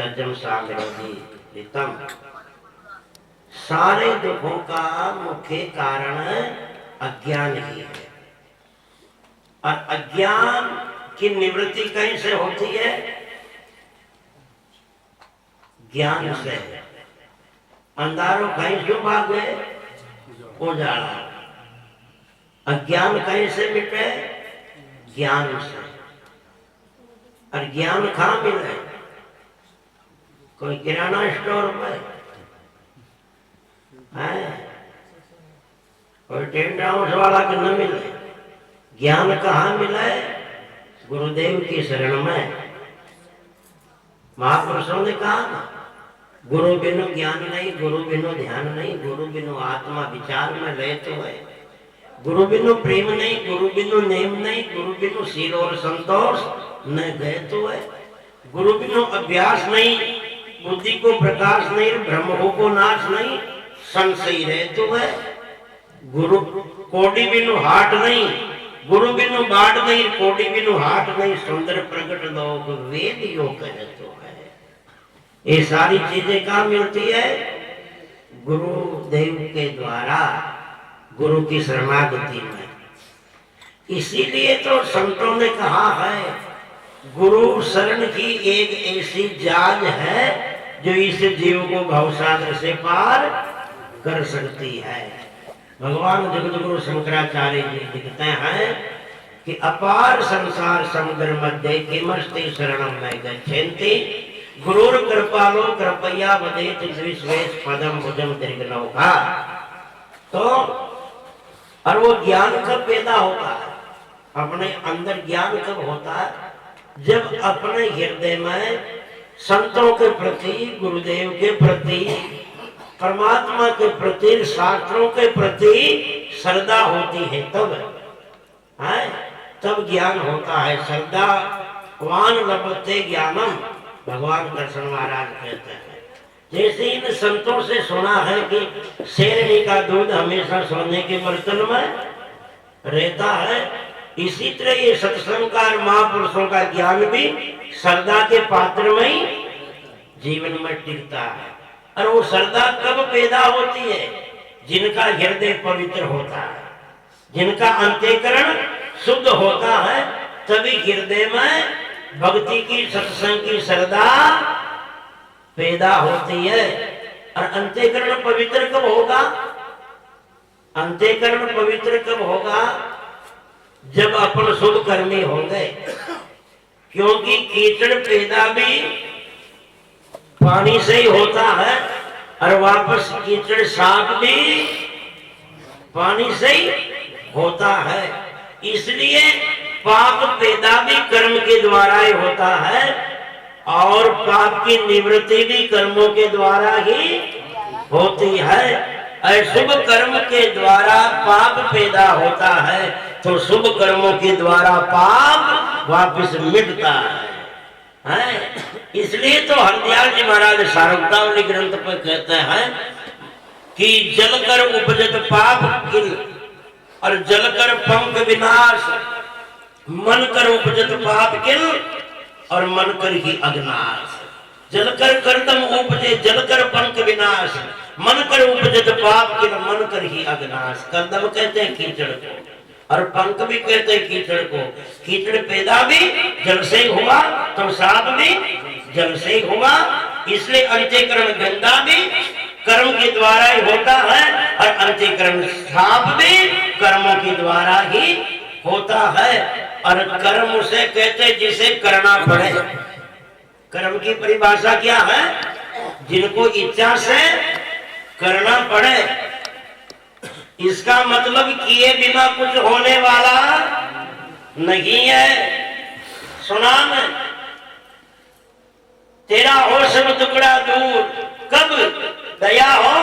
तजम सागरोधी रितम। सारे दुखों का मुख्य कारण अज्ञान ही है। और अज्ञान की निवृत्ति कहीं से होती है? ज्ञान से। अंधारों कहीं क्यों भाग गए? उजाला। अज्ञान कहीं से मिटे? ज्ञान से। और ज्ञान कहाँ मिले? कोई किराना स्टोर में है, कोई टेंट हाउस वाला को न मिले। ज्ञान कहाँ मिले? गुरुदेव की शरण में। महापुरुषों ने कहा ना, गुरु बिनु ज्ञान नहीं, गुरु बिनु ध्यान नहीं, गुरु बिनु आत्मा विचार में रहते हुए, गुरु बिनु प्रेम नहीं, गुरु बिनु नेम नहीं, गुरु बिनु शील और संतोष न गए तो है। गुरु बिनु अभ्यास नहीं, बुद्धि को प्रकाश नहीं, ब्रह्मों को नाश नहीं, संशय रहे तो है। गुरु कोटि बिनु हाट नहीं, गुरु बिनु बाट नहीं, कोटि बिनु हाट नहीं, सुंदर प्रकट लोग वेद योग कहे तो है। ये सारी चीजें कहाँ मिलती है? गुरुदेव के द्वारा, गुरु की शरणागति में। इसीलिए तो संतों ने कहा है, गुरु शरण की एक ऐसी जाल है जो इस जीव को भवसागर से पार कर सकती है। भगवान जगतगुरु शंकराचार्य जी लिखते हैं कि अपार संसार समुद्र मध्य किमस्ति शरणम में गच्छन्ति, गुरुर कृपालो कृपया वदेत विश्वेश पदम भुजम दीर्घनौका। तो और वो ज्ञान कब पैदा होता है? अपने अंदर ज्ञान कब होता है? जब अपने हृदय में संतों के प्रति, गुरुदेव के प्रति, परमात्मा के प्रति, शास्त्रों के प्रति श्रद्धा होती है, तब है, तब ज्ञान होता है। श्रद्धा वान लभते ज्ञानम, भगवान कृष्ण महाराज कहते हैं। जैसे इन संतों से सुना है कि शेरनी का दूध हमेशा सोने के बर्तन में रहता है, इसी तरह ये सत्संगकार महापुरुषों का ज्ञान भी श्रद्धा के पात्र में ही जीवन में टिकता है। और वो श्रद्धा कब पैदा होती है? जिनका हृदय पवित्र होता है, जिनका अंतःकरण शुद्ध होता है, तभी हृदय में भक्ति की, सत्संग की श्रद्धा पैदा होती है। और अंतःकरण पवित्र कब होगा? अंतःकरण पवित्र कब होगा? जब अपन शुभ कर्मी होंगे। क्योंकि कीचड़ पैदा भी पानी से ही होता है और वापस कीचड़ साफ भी पानी से ही होता है। इसलिए पाप पैदा भी कर्म के द्वारा ही होता है और पाप की निवृत्ति भी कर्मों के द्वारा ही होती है। शुभ कर्म के द्वारा पाप पैदा होता है तो शुभ कर्मों के द्वारा पाप वापस मिटता है। इसलिए तो हरदयाल जी महाराज सारवतावली ग्रंथ पर कहते हैं कि जलकर उपजत पाप किल और जलकर पंख विनाश, मन कर उपजत पाप किल और मन कर ही अग्नाश। जलकर कर्दम उपजे जलकर पंख विनाश, मन कर उपजत पाप किल मन कर ही अग्नाश। कर्दम कहते हैं कीचड़ को और पंख भी कहते हैं कीचड़ को। कीचड़ पैदा भी जल से हुआ तो साफ भी जल से हुआ। इसलिए अंतःकरण गंदा भी कर्म के द्वारा ही होता है और अंतःकरण साफ भी कर्मों के द्वारा ही होता है। और कर्म उसे कहते हैं जिसे करना पड़े। कर्म की परिभाषा क्या है? जिनको इच्छा से करना पड़े। इसका मतलब किए बिना कुछ होने वाला नहीं है। सुना मैं, तेरा हो सब टुकड़ा दूर, कब दया हो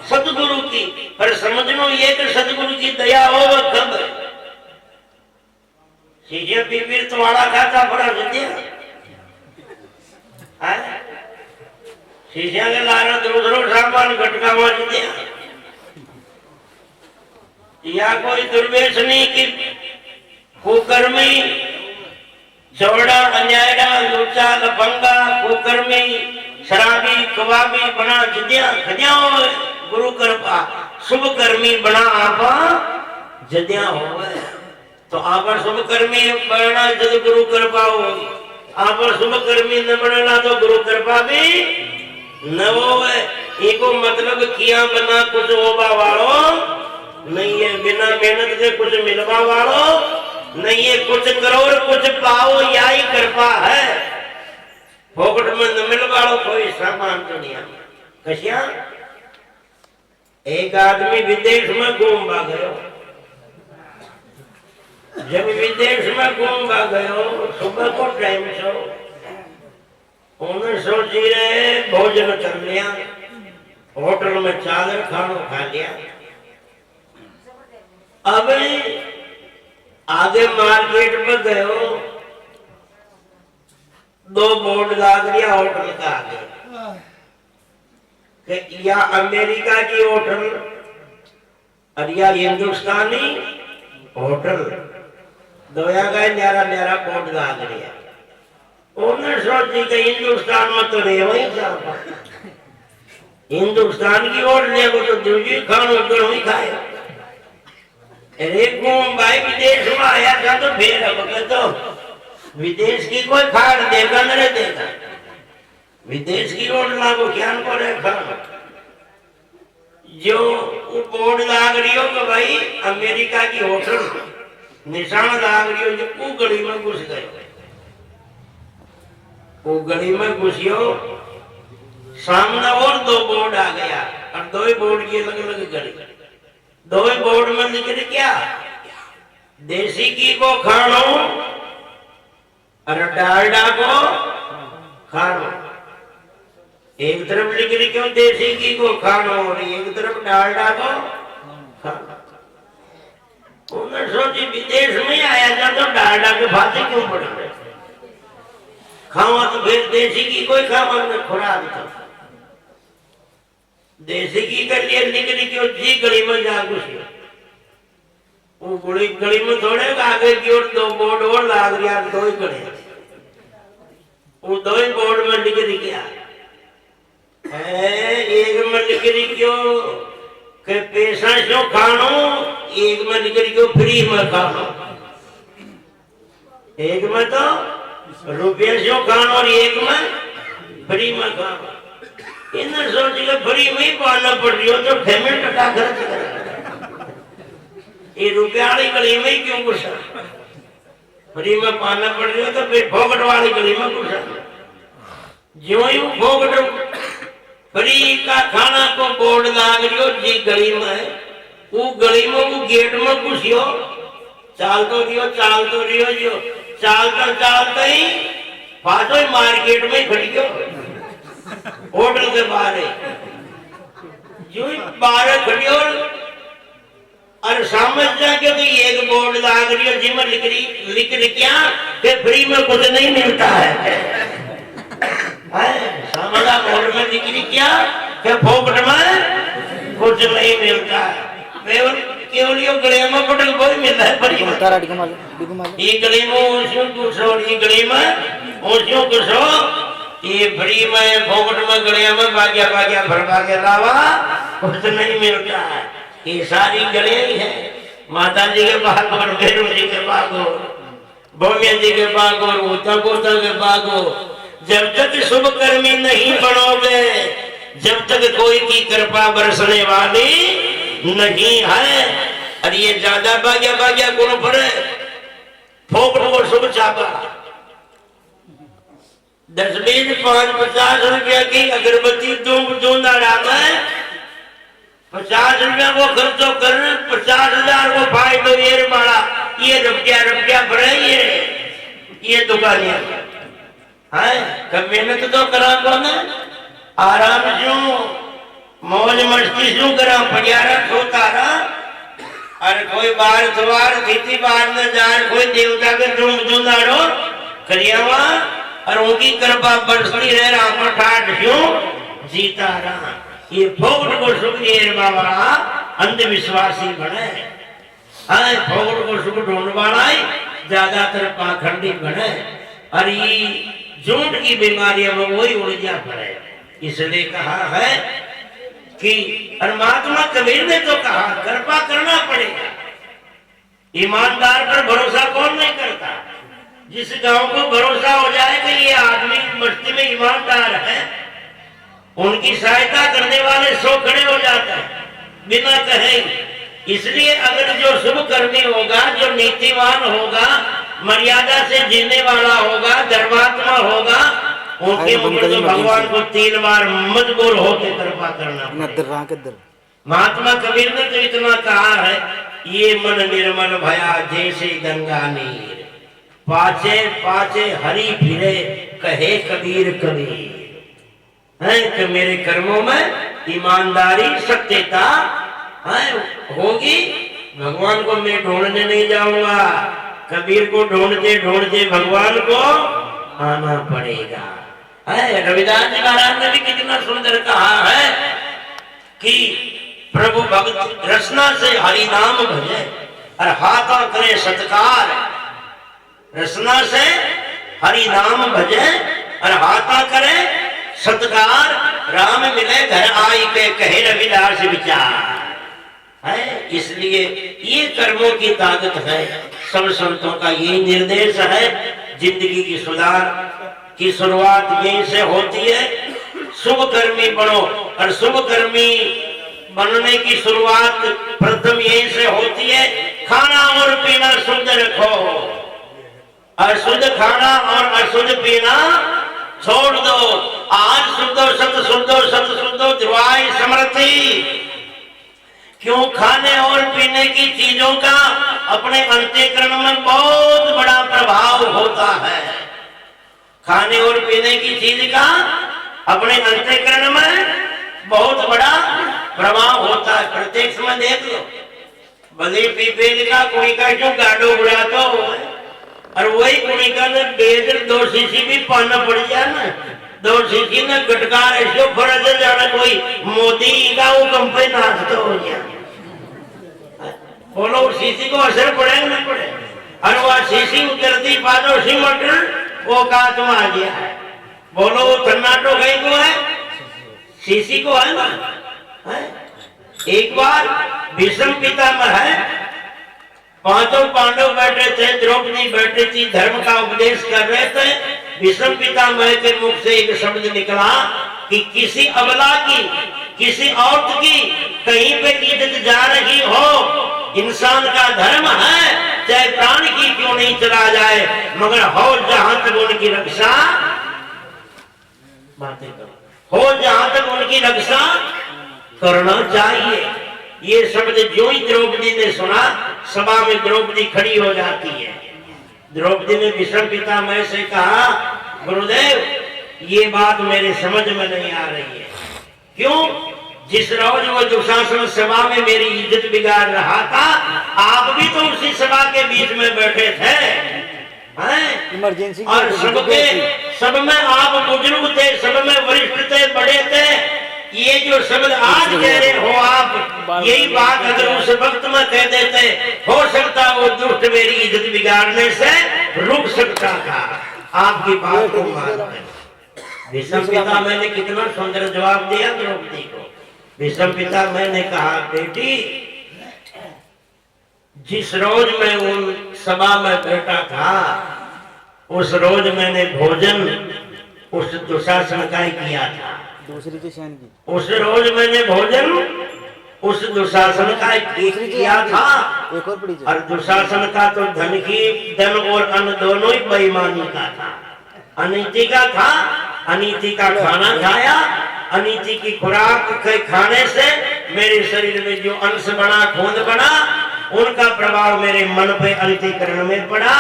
सतगुरु की। पर समझ लो ये कि सतगुरु की दया हो वह कब? सीधे पीपीर तुम्हारा खाता बड़ा विद्या शीशिया के लारा दूसरो सामान घटका मार दिया। या कोई दुर्व्यसनी की कुकर्मी चौड़ा अन्यायड़ा लूचा लफंगा कुकर्मी शराबी कबाबी बना जद्या खद्या हो गुरु कृपा शुभ कर्मी बना आपा जद्या हो तो आप शुभ कर्मी बना जद गुरु कृपा होगी आप शुभ कर्मी न बनना तो गुरु कृपा भी न हो एको मतलब किया बना कुछ होबा वालो नहीं है बिना मेहनत के कुछ मिलवा वालो नहीं है कुछ करो और कुछ पाओ यही कृपा है फोकट में न मिल वालो कोई सामान दुनिया में कशिया एक आदमी विदेश में घूमवा गयो जब विदेश में घूमवा गयो सुबह को टाइम से उन्हें सोची रहे भोजन कर लिया होटल में चादर खानो खा लिया अब आगे मार्केट में गयो दो बोर्ड लाग दिया होटल का आगे कि या अमेरिका की होटल और या हिंदुस्तानी होटल दोया गए न्यारा न्यारा बोर्ड लाग दिया उन्हें सोची कि हिंदुस्तान में तो रहे वही जाओ हिंदुस्तान की ओर ले वो तो दूसरी खानो तो ही खाए अरे भाई विदेश में आया था तो फिर अब तो विदेश की कोई खाड़ देगा न देगा विदेश की ओर लागो ज्ञान को रखा जो बोर्ड लाग रही हो कि भाई अमेरिका की होटल निशान लाग रही हो जो वो गली में घुस गए वो गली में घुसियो सामने और दो बोर्ड आ गया और दो ही बोर्ड की अलग अलग गली दो ही बोर्ड में लिख रही क्या देसी घी को खानो और डालडा को खानो एक तरफ लिख रही क्यों देसी घी को खानो और एक तरफ डालडा को खानो उन्हें सोची विदेश में आया था तो डालडा के फांसी क्यों पड़ रहे खावा तो फिर देसी घी कोई खावा में खुराक था देसी घी कर लिए निकली क्यों जी गली में जा घुसी वो गली में थोड़े आगे की ओर दो बोर्ड और लाग रहा दो ही गले वो दो ही बोर्ड में लिख रही क्या एक में लिख रही क्यों कि पैसा क्यों खानो एक में लिख रही क्यों फ्री में खानो एक में तो रुपया क्यों खानो और एक में फ्री में खानो इन्हें सोची कि फ्री में ही पाना पड़ रही हो तो पेमेंट टका खर्च करेगा ये रुपया वाली गली में ही क्यों घुसा फ्री में पाना पड़ रही हो तो फिर फोकट वाली गली में घुसा जो ही फोकट फ्री का खाना को बोर्ड लाग रही हो जी गली में वो गली में वो गेट में घुसियो चाल तो रियो जो चालता ही फाटो मार्केट में खड़ी हो होटल के बाहर जो बाहर खड़ी और समझ जाके तो एक बोर्ड लाग रही है जिसमें लिख रही क्या कि फ्री में कुछ नहीं मिलता है समझा बोर्ड में लिख रही क्या कि फोकट में कुछ नहीं मिलता है केवल ये गले में पटल कोई मिलता है फ्री में ये गली में ओसियों कुछो ये गली में ओसियों कुछो ये फ्री में फोकट में गलियां में बागिया भरवा के लावा कुछ नहीं मिलता है ये सारी गलियां ही है माता जी के बागोर भैरू जी के बागोर भोमिया जी के बागोर ऊता कोता के बागोर जब तक शुभ कर्मी नहीं बनोगे जब तक कोई की कृपा बरसने वाली नहीं है और ये ज्यादा बागिया कौन पड़े फोकट को शुभ चापा 10 20 5 50 रुपया की अगरबत्ती दूंदा डाला 50 रुपया को खर्चो कर 50,000 को फायदो ये बड़ा ये रुपया भरे ये दुकानिया है कब मेहनत तो करा को ना आराम जो मौज मस्ती जो करा पड़ियारा ठोतारा और कोई बार द्वार खेती बार न जाए कोई देवता के दूंदाड़ो करियावा और उनकी कृपा बरसती रह रहा पर ठाठ क्यों जीता रहा ये फोकट को सुख देर बाबा अंधविश्वासी बने फोकट को सुख ढूंढ वाला ज्यादातर पाखंडी बने और ये झूठ की बीमारियों में वही उलझा पड़े। इसलिए कहा है कि और महात्मा कबीर ने तो कहा कृपा करना पड़ेगा। ईमानदार पर भरोसा कौन नहीं करता। जिस गांव को भरोसा हो जाए कि ये आदमी बस्ती में ईमानदार है, उनकी सहायता करने वाले 100 खड़े हो जाते हैं बिना कहे। इसलिए अगर जो शुभ कर्मी होगा, जो नीतिवान होगा, मर्यादा से जीने वाला होगा, धर्मात्मा होगा, उनके ऊपर तो भगवान को 3 बार मजबूर होकर कृपा करना पड़ेगा। महात्मा कबीर ने तो इतना कहा है, ये मन निर्मल भया जैसे गंगा नीर, पाचे पाचे हरि फिरे कहे कबीर कबीर। है कि मेरे कर्मों में ईमानदारी सत्यता होगी, भगवान को मैं ढूंढने नहीं जाऊंगा। कबीर को ढूंढते ढूंढते भगवान को आना पड़ेगा। रविदास जी महाराज ने भी कितना सुंदर कहा है कि प्रभु भक्त रसना से हरि नाम भजे और हाथा करे सत्कार। रसना से हरि नाम भजे और हाथा करे सत्कार। राम मिले घर आई के कहे रविदास विचार। है इसलिए ये कर्मों की ताकत है। सब संतों का यही निर्देश है। जिंदगी की सुधार की शुरुआत यहीं से होती है। शुभ कर्मी बनो और शुभ कर्मी बनने की शुरुआत प्रथम यहीं से होती है। खाना और पीना शुद्ध रखो, अशुद्ध खाना और अशुद्ध पीना छोड़ दो। आज शुद्धो सत शुद्धो सत शुद्धो ध्रुवाय समृद्धि। क्यों? खाने और पीने की चीजों का अपने अंतःकरण में बहुत बड़ा प्रभाव होता है। खाने और पीने की चीज का अपने अंतःकरण में बहुत बड़ा प्रभाव होता है। प्रत्यक्ष में देख लो, बदली पीपेल का कोई का जो गाड़ो उड़ाता हो और वही कोई का न बेदर 2 शीशी भी पाना पड़ जाए ना, 2 शीशी न गटकार ऐसे फर्ज जाना कोई मोदी का वो कंपनी नाचता हो जाए। बोलो शीशी को असर पड़ेगा ना पड़े। और वह शीशी उतरती पादो सिमट वो का तुम आ गया है। बोलो वो कर्नाटो गई को है, शीशी को है ना। है? एक बार भीष्म पितामह है, 5 पांडव बैठे थे, द्रौपदी बैठी थी, धर्म का उपदेश कर रहे थे। भीष्म पितामह के मुख से एक शब्द निकला कि किसी अबला की, किसी औरत की कहीं पे इज्जत जा रही हो, इंसान का धर्म है चाहे प्राण की क्यों नहीं चला जाए, मगर हो जहां तक उनकी रक्षा, बातें करो, हो जहां तक उनकी रक्षा करना चाहिए। ये शब्द जो ही द्रौपदी ने सुना, सभा में द्रौपदी खड़ी हो जाती है। द्रौपदी ने भीष्म पितामह से कहा, गुरुदेव ये बात मेरे समझ में नहीं आ रही है। क्यों? जिस रोज वो दुशासन सभा में मेरी इज्जत बिगाड़ रहा था, आप भी तो उसी सभा के बीच में बैठे थे। इमरजेंसी और सब में आप बुजुर्ग थे, सब में वरिष्ठ थे, बड़े थे। ये जो शब्द आज कह रहे हो आप, यही बात अगर उस वक्त में कह देते, हो सकता वो दुष्ट मेरी इज्जत बिगाड़ने से रुक सकता था। आपकी बात को मान भीष्म पितामह ने कितना सुंदर जवाब दिया द्रौपदी को। भीष्म पितामह ने कहा, बेटी जिस रोज मैं उन सभा में बैठा था, उस रोज मैंने भोजन उस दुशासन का ही किया था। दूसरी की उस रोज मैंने भोजन उस दुशासन का किया था। एक और दुशासन का तो धन और अन्न दोनों ही बेईमानी का था, अनीति का था। अनीति का खाना खाया, अनीति की खुराक के खाने से मेरे शरीर में जो अंश बना, खून बना, उनका प्रभाव मेरे मन पे अंतःकरण में पड़ा।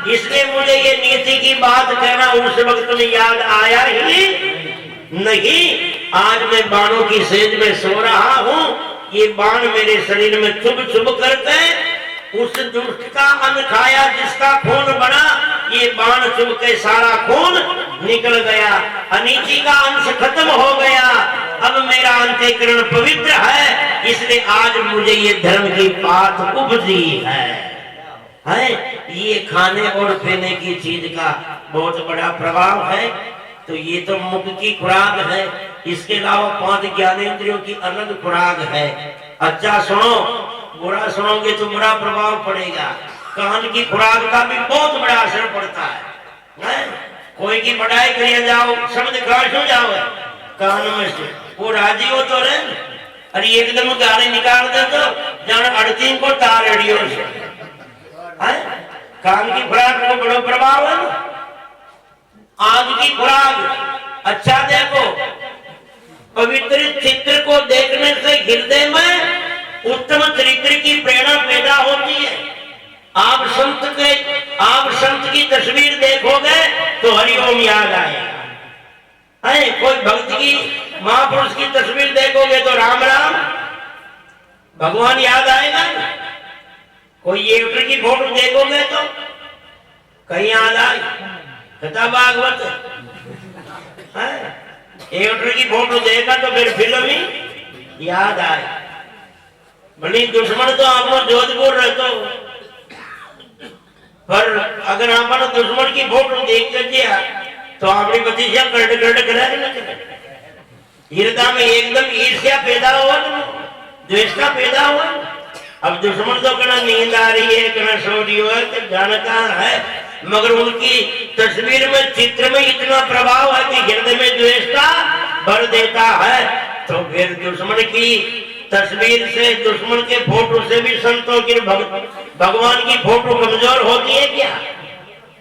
इसलिए मुझे ये नीति की बात कहना उस वक्त में याद आया ही नहीं। आज मैं बाणों की सेज में सो रहा हूँ, ये बाण मेरे शरीर में चुभ चुभ करते उस दुष्ट का अन्न खाया जिसका खून बना, ये बाण चुभ के सारा खून निकल गया, अनीति का अंश खत्म हो गया। अब मेरा अंतःकरण पवित्र है, इसलिए आज मुझे ये धर्म की बात उपजी है। है। ये खाने और पीने की चीज का बहुत बड़ा प्रभाव है। तो ये तो मुख की खुराक है। इसके अलावा 5 ज्ञानेंद्रियों की अलग खुराक है। अच्छा सुनो, बुरा सुनोगे तो बुरा प्रभाव पड़ेगा। कान की खुराक का भी बहुत बड़ा असर पड़ता है? कोई की बढ़ाई करिए जाओ, शब्द काश हो जाओ कान में से, वो राजी हो तो रहे, अरे एकदम गाली निकाल दे तो जान अड़ती को तार रेडियो से। कान की खुराक को बड़ा प्रभाव है। आग की खुराक, अच्छा देखो, पवित्र चित्र को देखने से हृदय में उत्तम चरित्र की प्रेरणा पैदा होती है। आप संत की तस्वीर देखोगे तो हरिओम याद आएगा। कोई भक्त की, महापुरुष की तस्वीर देखोगे तो राम राम भगवान याद आएगा। कोई येवटर की फोटो देखोगे तो कहीं याद आए कथा भागवत। येवटर की फोटो देखा तो फिर फिल्म ही याद आए। भली दुश्मन तो आप जोधपुर रहते हो, पर अगर आपने दुश्मन की फोटो देख दिया तो अपनी भतीजा गड़ करेगा। हृदय में एकदम ईर्ष्या पैदा हुआ, द्वेष का पैदा हुआ। अब दुश्मन तो कहना नींद आ रही है, कहना सो रही है, तो जानता है, मगर उनकी तस्वीर में, चित्र में इतना प्रभाव है कि हृदय में द्वेष का भर देता है। तो फिर दुश्मन की तस्वीर से, दुश्मन के फोटो से भी संतों की, भगवान की फोटो कमजोर होती है क्या?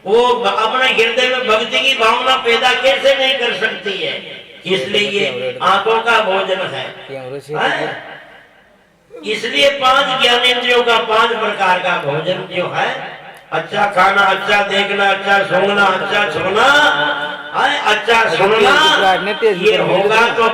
वो अपने हृदय में भक्ति की भावना पैदा कैसे नहीं कर सकती है? इसलिए ये आंखों का भोजन है। इसलिए 5 ज्ञानेंद्रियों का 5 प्रकार का भोजन जो है, अच्छा खाना, अच्छा देखना, अच्छा सूंघना, अच्छा छूना, अच्छा सुनना, ये होगा तो